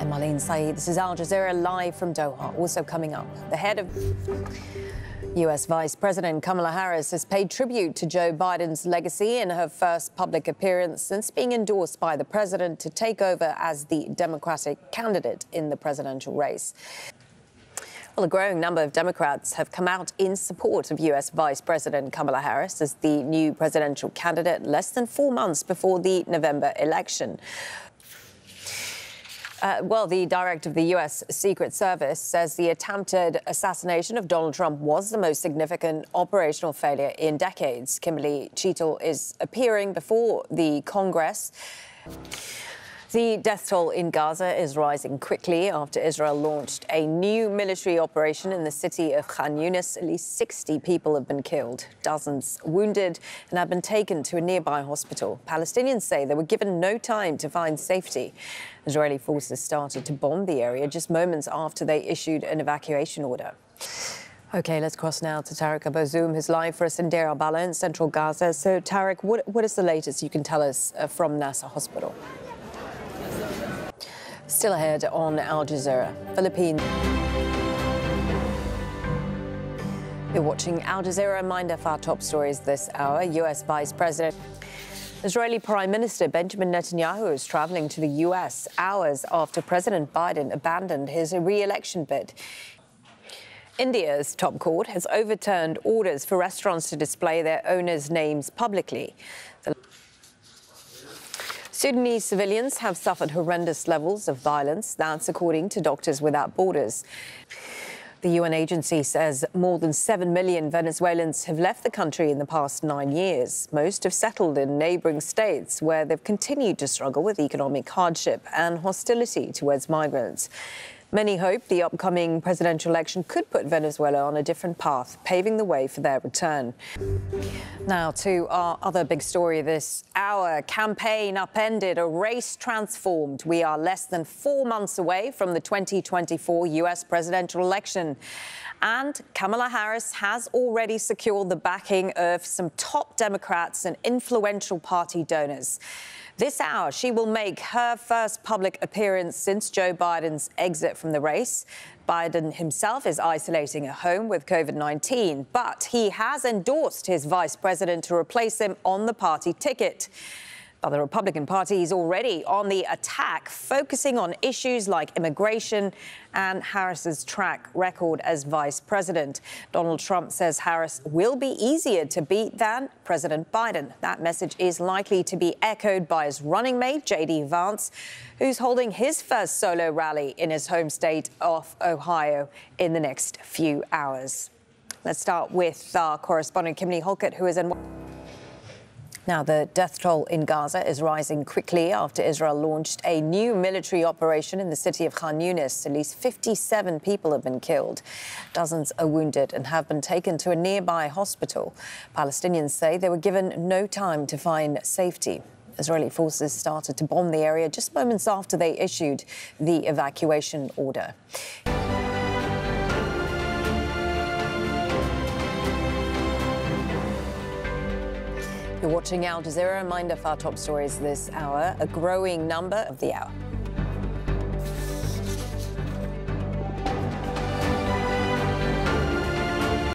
I'm Maleen, Saeed. This is Al Jazeera live from Doha. Also coming up, the head of U.S. Vice President Kamala Harris has paid tribute to Joe Biden's legacy in her first public appearance since being endorsed by the president to take over as the Democratic candidate in the presidential race. Well, a growing number of Democrats have come out in support of U.S. Vice President Kamala Harris as the new presidential candidate less than 4 months before the November election. The director of the U.S. Secret Service says the attempted assassination of Donald Trump was the most significant operational failure in decades. Kimberly Cheetle is appearing before the Congress. The death toll in Gaza is rising quickly after Israel launched a new military operation in the city of Khan Yunis. At least 60 people have been killed, dozens wounded, and have been taken to a nearby hospital. Palestinians say they were given no time to find safety. Israeli forces started to bomb the area just moments after they issued an evacuation order. OK, let's cross now to Tarek Abozoum, who's live for us in Deir al-Balah in central Gaza. So, Tarek, what is the latest you can tell us from Nasser Hospital? Still ahead on Al Jazeera, Philippines. You're watching Al Jazeera. Reminder of our top stories this hour. U.S. Vice President. Israeli Prime Minister Benjamin Netanyahu is traveling to the U.S. hours after President Biden abandoned his re-election bid. India's top court has overturned orders for restaurants to display their owners' names publicly. Sudanese civilians have suffered horrendous levels of violence. That's according to Doctors Without Borders. The UN agency says more than 7 million Venezuelans have left the country in the past 9 years. Most have settled in neighbouring states where they've continued to struggle with economic hardship and hostility towards migrants. Many hope the upcoming presidential election could put Venezuela on a different path, paving the way for their return. Now to our other big story this hour. Campaign upended, a race transformed. We are less than 4 months away from the 2024 U.S. presidential election. And Kamala Harris has already secured the backing of some top Democrats and influential party donors. This hour, she will make her first public appearance since Joe Biden's exit from the race. Biden himself is isolating at home with COVID-19, but he has endorsed his vice president to replace him on the party ticket. But the Republican Party is already on the attack, focusing on issues like immigration and Harris's track record as vice president. Donald Trump says Harris will be easier to beat than President Biden. That message is likely to be echoed by his running mate, J.D. Vance, who's holding his first solo rally in his home state of Ohio in the next few hours. Let's start with our correspondent, Kimberly Holkett, who is in... Now, the death toll in Gaza is rising quickly after Israel launched a new military operation in the city of Khan Yunis. At least 57 people have been killed. Dozens are wounded and have been taken to a nearby hospital. Palestinians say they were given no time to find safety. Israeli forces started to bomb the area just moments after they issued the evacuation order. You're watching Al Jazeera. Reminder of our top stories this hour. A growing number of the hour.